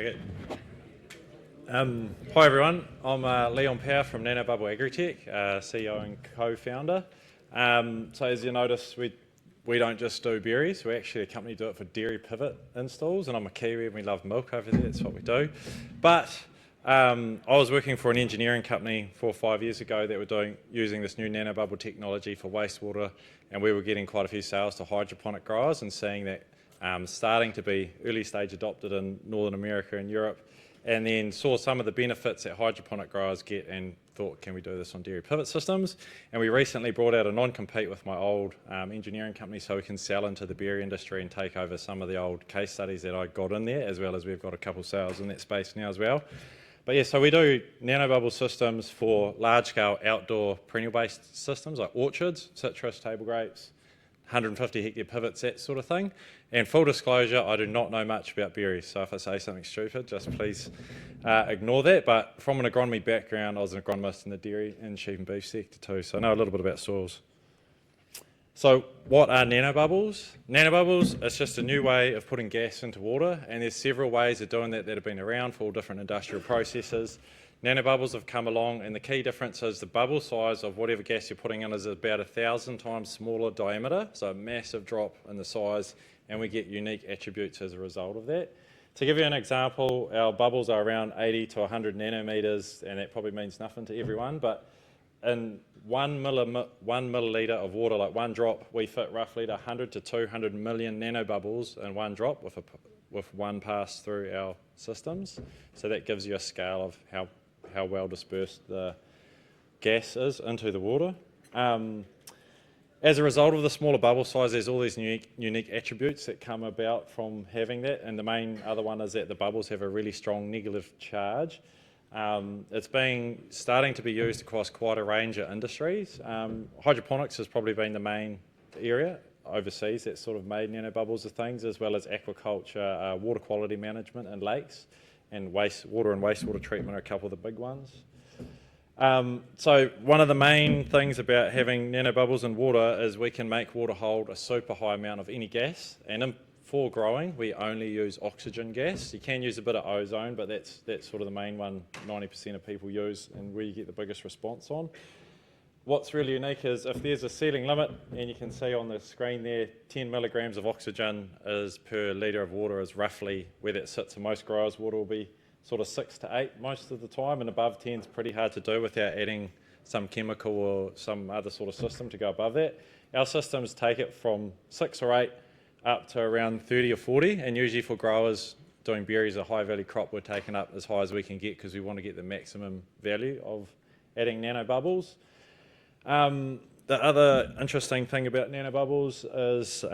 Okay. Hi everyone, I'm Leon Power from Nanobubble AgTech, CEO and co-founder. So as you notice, we don't just do berries, we actually a company do it for dairy pivot installs, and I'm a Kiwi and we love milk over there, that's what we do. But I was working for an engineering company 4 or 5 years ago that were using this new nanobubble technology for wastewater, and we were getting quite a few sales to hydroponic growers and seeing that starting to be early stage adopted in Northern America and Europe, and then saw some of the benefits that hydroponic growers get and thought, can we do this on dairy pivot systems? And we recently brought out a non-compete with my old engineering company so we can sell into the berry industry and take over some of the old case studies that I got in there, as well as we've got a couple sales in that space now as well. But yeah, so we do nanobubble systems for large-scale outdoor perennial-based systems like orchards, citrus, table grapes, 150 hectare pivots, that sort of thing. And full disclosure, I do not know much about berries, so if I say something stupid, just please ignore that. But from an agronomy background, I was an agronomist in the dairy and sheep and beef sector too, so I know a little bit about soils. So what are nanobubbles? Nanobubbles is just a new way of putting gas into water, and there's several ways of doing that have been around for all different industrial processes. Nanobubbles have come along, and the key difference is the bubble size of whatever gas you're putting in is about 1,000 times smaller diameter, so a massive drop in the size, and we get unique attributes as a result of that. To give you an example, our bubbles are around 80 to 100 nanometers, and that probably means nothing to everyone, but in 1 milliliter of water, like one drop, we fit roughly to 100 to 200 million nanobubbles in one drop with one pass through our systems. So that gives you a scale of how well dispersed the gas is into the water. As a result of the smaller bubble size, there's all these unique attributes that come about from having that, and the main other one is that the bubbles have a really strong negative charge. It's starting to be used across quite a range of industries. Hydroponics has probably been the main area overseas that's sort of made nanobubbles of things, as well as aquaculture, water quality management in lakes, and wastewater and wastewater treatment are a couple of the big ones. So one of the main things about having nanobubbles in water is we can make water hold a super high amount of any gas, and for growing we only use oxygen gas. You can use a bit of ozone, but that's sort of the main one 90% of people use and where you get the biggest response on. What's really unique is if there's a ceiling limit, and you can see on the screen there 10 milligrams of oxygen is per litre of water is roughly where that sits, and most growers' water will be sort of 6 to 8 most of the time, and above 10 is pretty hard to do without adding some chemical or some other sort of system to go above that. Our systems take it from 6 or 8 up to around 30 or 40, and usually for growers doing berries, a high value crop, we're taking up as high as we can get because we want to get the maximum value of adding nanobubbles. The other interesting thing about nanobubbles is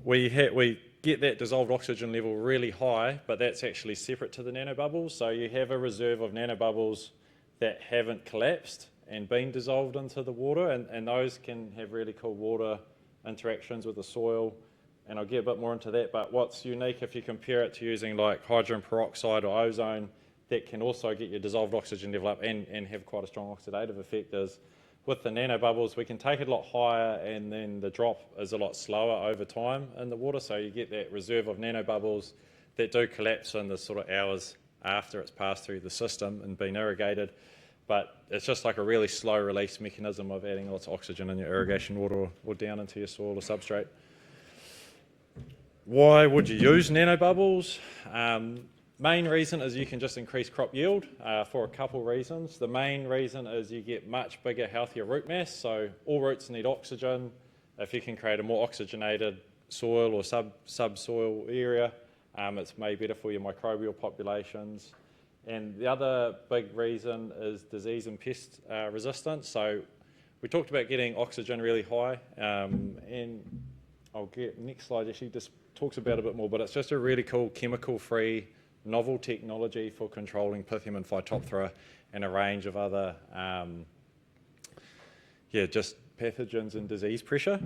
we get that dissolved oxygen level really high, but that's actually separate to the nanobubbles. So you have a reserve of nanobubbles that haven't collapsed and been dissolved into the water, and those can have really cool water interactions with the soil, and I'll get a bit more into that. But what's unique if you compare it to using like hydrogen peroxide or ozone that can also get your dissolved oxygen level up and have quite a strong oxidative effect, is with the nanobubbles, we can take it a lot higher, and then the drop is a lot slower over time in the water, so you get that reserve of nanobubbles that do collapse in the sort of hours after it's passed through the system and been irrigated. But it's just like a really slow release mechanism of adding lots of oxygen in your irrigation water or down into your soil or substrate. Why would you use nanobubbles? Main reason is you can just increase crop yield for a couple reasons. The main reason is you get much bigger, healthier root mass, so all roots need oxygen. If you can create a more oxygenated soil or subsoil area, it's made better for your microbial populations. And the other big reason is disease and pest resistance. So we talked about getting oxygen really high, and I'll get next slide actually just talks about it a bit more, but it's just a really cool chemical-free novel technology for controlling Pythium and Phytophthora and a range of other just pathogens and disease pressure.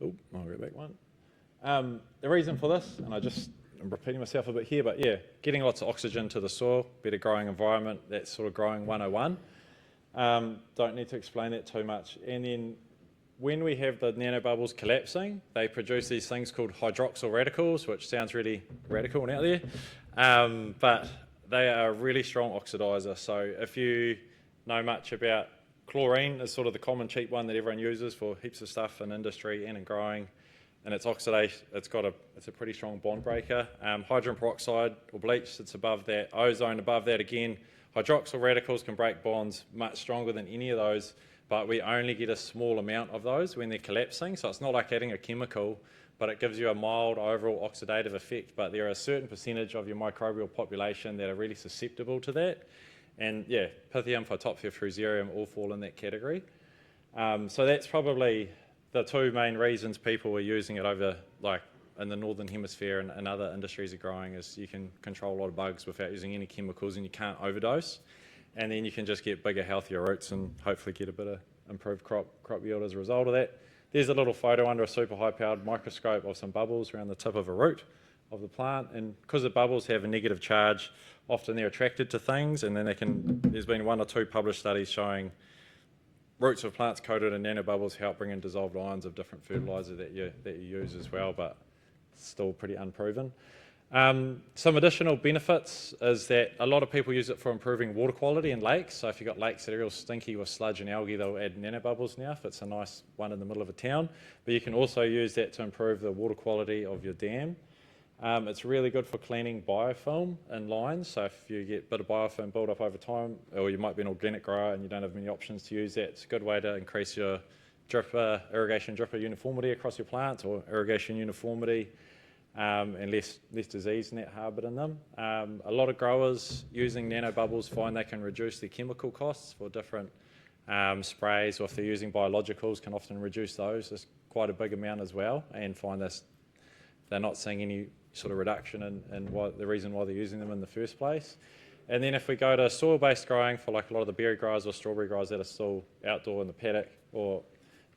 Oh, I'll go back one. The reason for this, and I'm repeating myself a bit here, but yeah, getting lots of oxygen to the soil, better growing environment, that's sort of growing 101. Don't need to explain that too much. And then when we have the nanobubbles collapsing, they produce these things called hydroxyl radicals, which sounds really radical and out there, but they are a really strong oxidizer. So if you know much about chlorine, is sort of the common cheap one that everyone uses for heaps of stuff in industry and in growing, and it's oxidation. It's a pretty strong bond breaker. Hydrogen peroxide or bleach sits above that. Ozone above that again. Hydroxyl radicals can break bonds much stronger than any of those, but we only get a small amount of those when they're collapsing. So it's not like adding a chemical, but it gives you a mild overall oxidative effect. But there are a certain percentage of your microbial population that are really susceptible to that. And yeah, Pythium, Phytophthora, Fusarium all fall in that category. So that's probably the two main reasons people are using it over, like in the Northern Hemisphere and other industries are growing, is you can control a lot of bugs without using any chemicals and you can't overdose. And then you can just get bigger, healthier roots and hopefully get a bit of improved crop yield as a result of that. There's a little photo under a super high-powered microscope of some bubbles around the tip of a root of the plant, and because the bubbles have a negative charge, often they're attracted to things, and then there's been 1 or 2 published studies showing roots of plants coated in nanobubbles help bring in dissolved ions of different fertiliser that you use as well, but still pretty unproven. Some additional benefits is that a lot of people use it for improving water quality in lakes. So if you've got lakes that are real stinky with sludge and algae, they'll add nanobubbles now if it's a nice one in the middle of a town. But you can also use that to improve the water quality of your dam. It's really good for cleaning biofilm in lines. So if you get a bit of biofilm build up over time, or you might be an organic grower and you don't have many options to use that, it's a good way to increase your irrigation dripper uniformity across your plants, or irrigation uniformity. And less disease net harboured in them. A lot of growers using nanobubbles find they can reduce their chemical costs for different sprays, or if they're using biologicals, can often reduce those. There's quite a big amount as well, and find this they're not seeing any sort of reduction in the reason why they're using them in the first place. And then if we go to soil-based growing for like a lot of the berry growers or strawberry growers that are still outdoor in the paddock or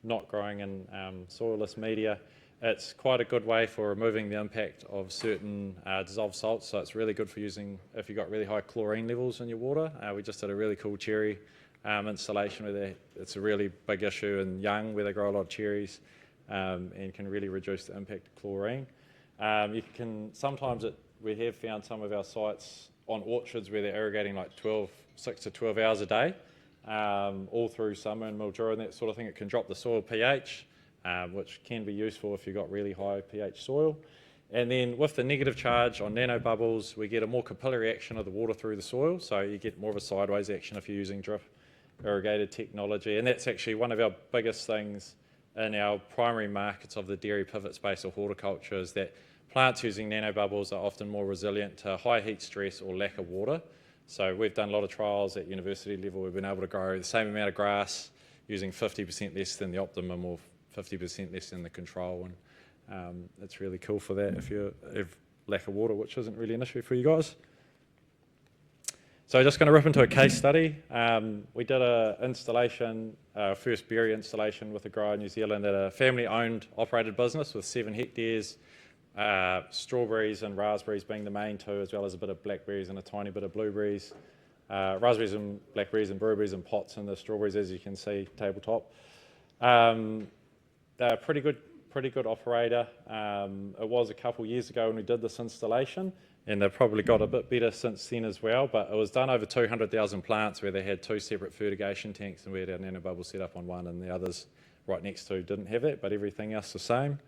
not growing in soilless media, it's quite a good way for removing the impact of certain dissolved salts. So it's really good for using if you've got really high chlorine levels in your water. We just did a really cool cherry installation where it's a really big issue in young where they grow a lot of cherries, and can really reduce the impact of chlorine. We have found some of our sites on orchards where they're irrigating like 6 to 12 hours a day, all through summer and Mildura and that sort of thing. It can drop the soil pH, which can be useful if you've got really high pH soil. And then with the negative charge on nanobubbles, we get a more capillary action of the water through the soil, so you get more of a sideways action if you're using drip irrigated technology. And that's actually one of our biggest things in our primary markets of the dairy pivot space or horticulture, is that plants using nanobubbles are often more resilient to high heat stress or lack of water. So we've done a lot of trials at university level. We've been able to grow the same amount of grass using 50% less than the optimum or 50% less than the control, and it's really cool for that if you have lack of water, which isn't really an issue for you guys. So just going to rip into a case study. We did a installation, first berry installation with a grower in New Zealand at a family-owned, operated business with 7 hectares, strawberries and raspberries being the main 2, as well as a bit of blackberries and a tiny bit of blueberries. Raspberries and blackberries and blueberries in pots, and the strawberries, as you can see, tabletop. They're a pretty good operator. It was a couple years ago when we did this installation, and they've probably got a bit better since then as well, but it was done over 200,000 plants where they had 2 separate fertigation tanks, and we had our nanobubble set up on one, and the others right next to didn't have it, but everything else the same.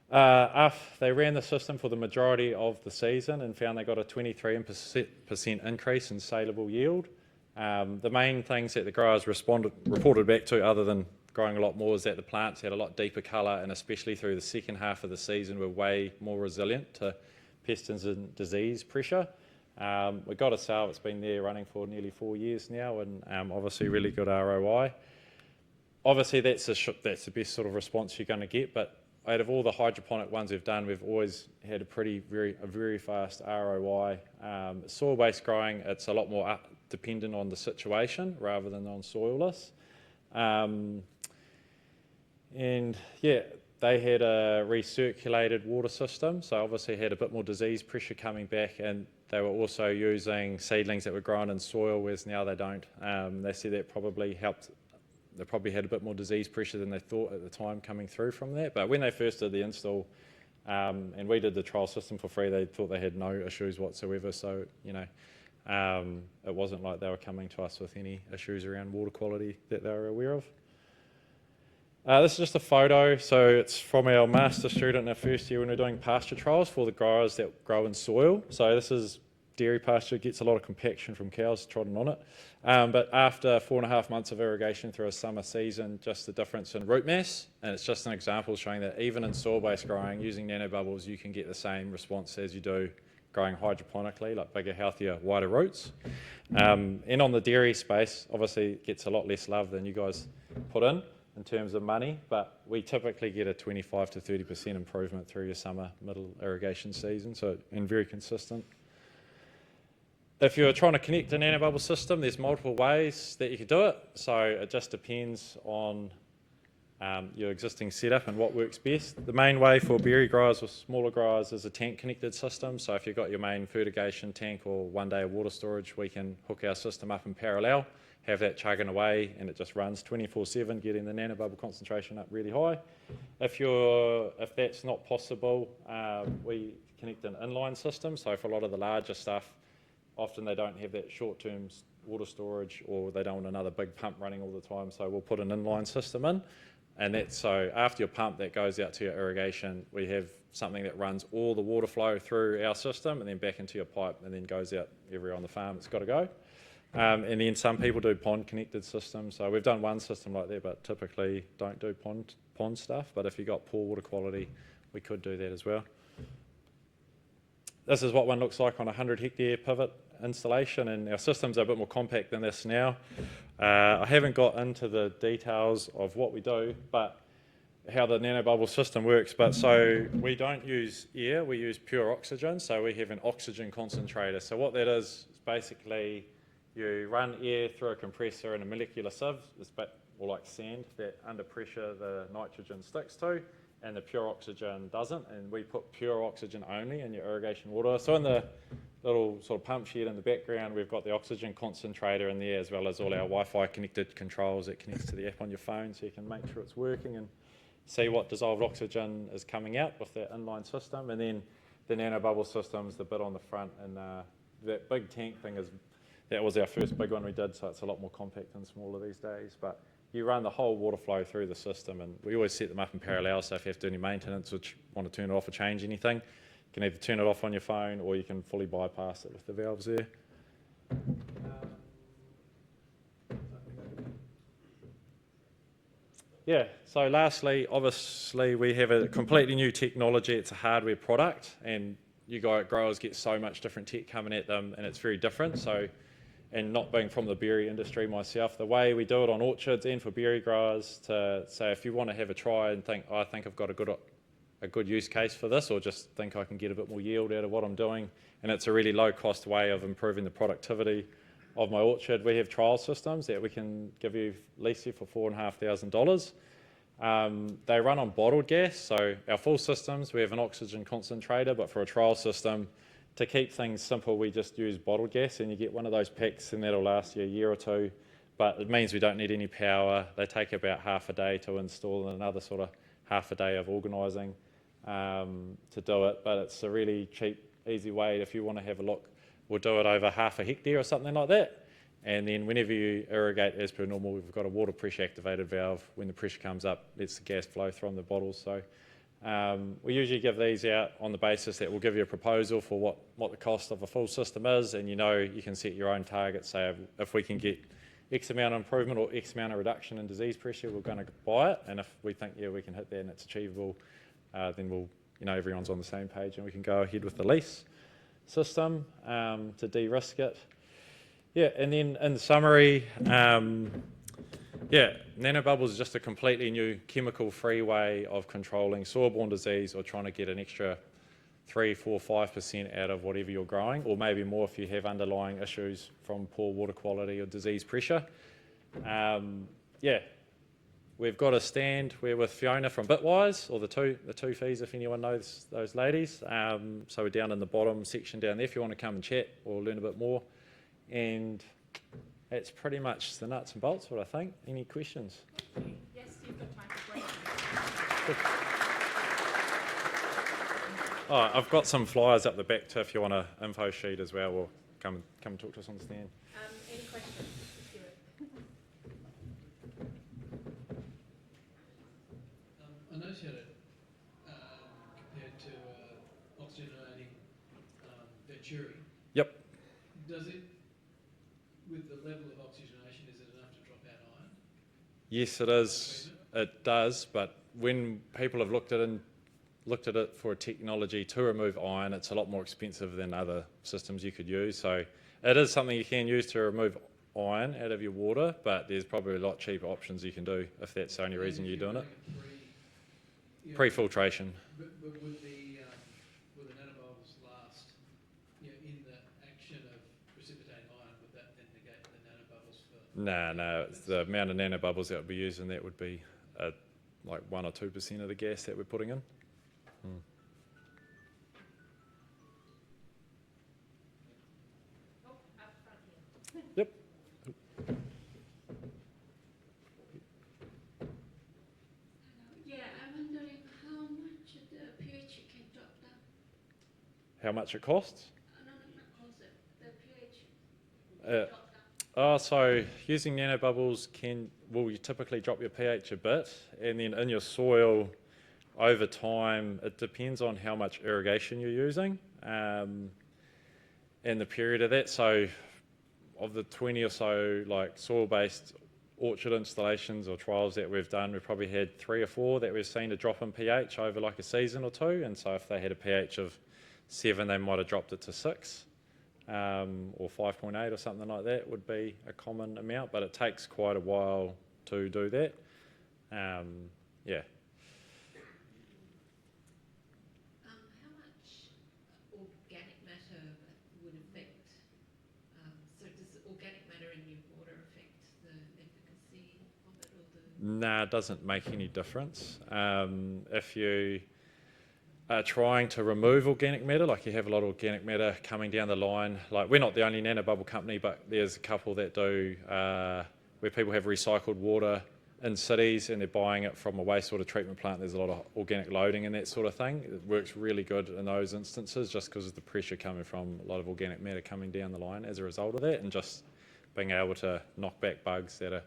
They ran the system for the majority of the season and found they got a 23% increase in saleable yield. The main things that the growers reported back to, other than growing a lot more, is that the plants had a lot deeper colour, and especially through the second half of the season were way more resilient to pest and disease pressure. We got a sale that's been there running for nearly 4 years now, and obviously really good ROI. Obviously that's the best sort of response you're going to get, but out of all the hydroponic ones we've done, we've always had a very fast ROI. Soil-based growing, it's a lot more dependent on the situation rather than on soilless. And yeah, they had a recirculated water system, so obviously had a bit more disease pressure coming back, and they were also using seedlings that were grown in soil, whereas now they don't. They said that probably helped they probably had a bit more disease pressure than they thought at the time coming through from that. But when they first did the install, and we did the trial system for free, they thought they had no issues whatsoever. So, you know, it wasn't like they were coming to us with any issues around water quality that they were aware of. This is just a photo, so it's from our master student in our first year when we're doing pasture trials for the growers that grow in soil. So this is dairy pasture, gets a lot of compaction from cows trotting on it. But after 4.5 months of irrigation through a summer season, just the difference in root mass, and it's just an example showing that even in soil-based growing, using nanobubbles, you can get the same response as you do growing hydroponically, like bigger, healthier, wider roots. And on the dairy space, obviously it gets a lot less love than you guys put in terms of money, but we typically get a 25 to 30% improvement through your summer middle irrigation season, so and very consistent. If you're trying to connect a nanobubble system, there's multiple ways that you could do it, so it just depends on your existing setup and what works best. The main way for berry growers or smaller growers is a tank connected system, so if you've got your main fertigation tank or 1 day of water storage, we can hook our system up in parallel, have that chugging away, and it just runs 24/7, getting the nanobubble concentration up really high. If that's not possible, we connect an inline system, so for a lot of the larger stuff, often they don't have that short-term water storage, or they don't want another big pump running all the time, so we'll put an inline system in. And that's so after your pump that goes out to your irrigation, we have something that runs all the water flow through our system and then back into your pipe and then goes out everywhere on the farm it's got to go. And then some people do pond connected systems. So we've done one system like that, but typically don't do pond stuff. But if you've got poor water quality, we could do that as well. This is what one looks like on a 100 hectare pivot installation, and our systems are a bit more compact than this now. I haven't got into the details of what we do, but how the nanobubble system works. But so we don't use air, we use pure oxygen. So we have an oxygen concentrator. So what that is basically you run air through a compressor and a molecular sieve, it's a bit more like sand that under pressure the nitrogen sticks to, and the pure oxygen doesn't, and we put pure oxygen only in your irrigation water. So in the little sort of pump shed in the background, we've got the oxygen concentrator in there, as well as all our Wi-Fi connected controls that connects to the app on your phone, so you can make sure it's working and see what dissolved oxygen is coming out with that inline system. And then the nanobubble system's the bit on the front, and that big tank thing that was our first big one we did, so it's a lot more compact and smaller these days. But you run the whole water flow through the system, and we always set them up in parallel, so if you have to do any maintenance or want to turn it off or change anything, you can either turn it off on your phone or you can fully bypass it with the valves there. Yeah, so lastly, obviously we have a completely new technology. It's a hardware product, and you growers get so much different tech coming at them, and it's very different. So, and not being from the berry industry myself, the way we do it on orchards and for berry growers, to say if you want to have a try and think, I think I've got a good use case for this, or just think I can get a bit more yield out of what I'm doing, and it's a really low cost way of improving the productivity of my orchard. We have trial systems that we can lease you for $4,500. They run on bottled gas, so our full systems, we have an oxygen concentrator, but for a trial system, to keep things simple, we just use bottled gas, and you get one of those packs, and that'll last you a year or two, but it means we don't need any power. They take about half a day to install and another sort of half a day of organising to do it, but it's a really cheap, easy way. If you want to have a look, we'll do it over half a hectare or something like that, and then whenever you irrigate as per normal, we've got a water pressure activated valve. When the pressure comes up, lets the gas flow from the bottles. So we usually give these out on the basis that we'll give you a proposal for what the cost of a full system is, and you can set your own targets. Say if we can get X amount of improvement or X amount of reduction in disease pressure, we're going to buy it, and if we think we can hit that and it's achievable, then we'll everyone's on the same page and we can go ahead with the lease system to de-risk it. Yeah, and then in summary, nanobubble is just a completely new chemical-free way of controlling soil-borne disease, or trying to get an extra 3, 4, 5% out of whatever you're growing, or maybe more if you have underlying issues from poor water quality or disease pressure. We've got a stand. We're with Fiona from Bitwise, or the two fees, if anyone knows those ladies. So we're down in the bottom section down there if you want to come and chat or learn a bit more. And That's pretty much the nuts and bolts, what I think. Any questions? Yes, you've got time for questions. Oh, I've got some flyers up the back too if you want an info sheet as well, or come and talk to us on the stand. Any questions? Stuart? I noticed you had it compared to oxygenating Venturi. Yep. Does it, with the level of oxygenation, is it enough to drop out iron? Yes, it is. It does, but when people have looked at it for a technology to remove iron, it's a lot more expensive than other systems you could use. So it is something you can use to remove iron out of your water, but there's probably a lot cheaper options you can do if that's the only reason you're doing it. Pre-filtration. But would the nanobubbles last, in the action of precipitating iron, would that then negate the nanobubbles for? No, it's the amount of nanobubbles that would be used, and that would be like 1 or 2% of the gas that we're putting in. Oh, up front here. Yep. Yeah, I'm wondering how much the pH can drop down. How much it costs? No, not concept. The pH drop down. So using nanobubbles will you typically drop your pH a bit, and then in your soil over time, it depends on how much irrigation you're using and the period of that. So of the 20 or so like soil-based orchard installations or trials that we've done, we've probably had 3 or 4 that we've seen a drop in pH over like a season or 2. And so if they had a pH of 7, they might have dropped it to 6 or 5.8 or something like that would be a common amount, but it takes quite a while to do that. Yeah. How much organic matter would affect, so does organic matter in your water affect the efficacy of it or the? Nah, it doesn't make any difference. If you are trying to remove organic matter, like you have a lot of organic matter coming down the line, like we're not the only nanobubble company, but there's a couple that do, where people have recycled water in cities and they're buying it from a wastewater treatment plant. There's a lot of organic loading and that sort of thing. It works really good in those instances just because of the pressure coming from a lot of organic matter coming down the line as a result of that, and just being able to knock back bugs that are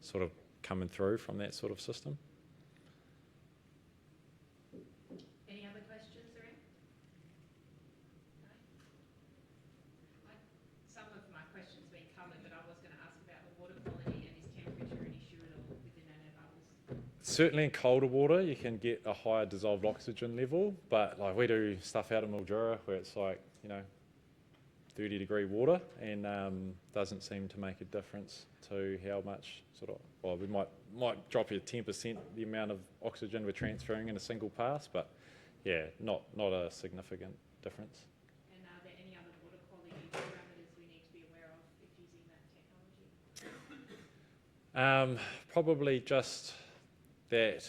sort of coming through from that sort of system. Any other questions, Lorraine? No? Some of my questions have been covered, but I was going to ask about the water quality, and is temperature an issue at all with the nanobubbles? Certainly in colder water you can get a higher dissolved oxygen level, but like we do stuff out in Mildura where it's like 30-degree water, and doesn't seem to make a difference to how much we might drop you 10% the amount of oxygen we're transferring in a single pass, but yeah, not a significant difference. And are there any other water quality parameters we need to be aware of if using that technology? Probably just that,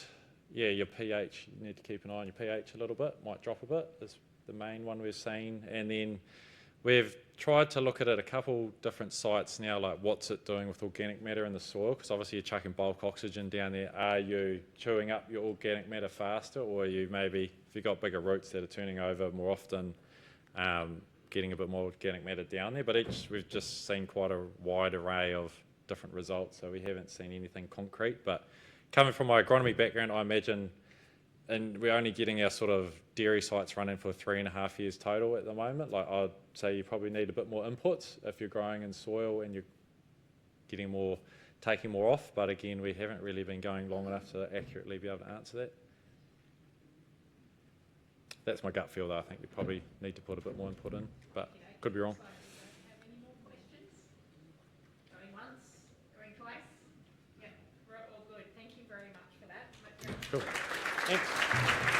your pH, you need to keep an eye on your pH a little bit, might drop a bit is the main one we've seen. And then we've tried to look at it a couple different sites now, like what's it doing with organic matter in the soil, because obviously you're chucking bulk oxygen down there. Are you chewing up your organic matter faster, or are you maybe, if you've got bigger roots that are turning over more often, getting a bit more organic matter down there? But we've just seen quite a wide array of different results, so we haven't seen anything concrete. But coming from my agronomy background, I imagine, and we're only getting our sort of dairy sites running for 3.5 years total at the moment. Like I'd say you probably need a bit more inputs if you're growing in soil and you're taking more off. But again, we haven't really been going long enough to accurately be able to answer that. That's my gut feel though. I think we probably need to put a bit more input in, but could be wrong. So we don't have any more questions? Going once, going twice? Yep, we're all good. Thank you very much for that. Cool. Thanks.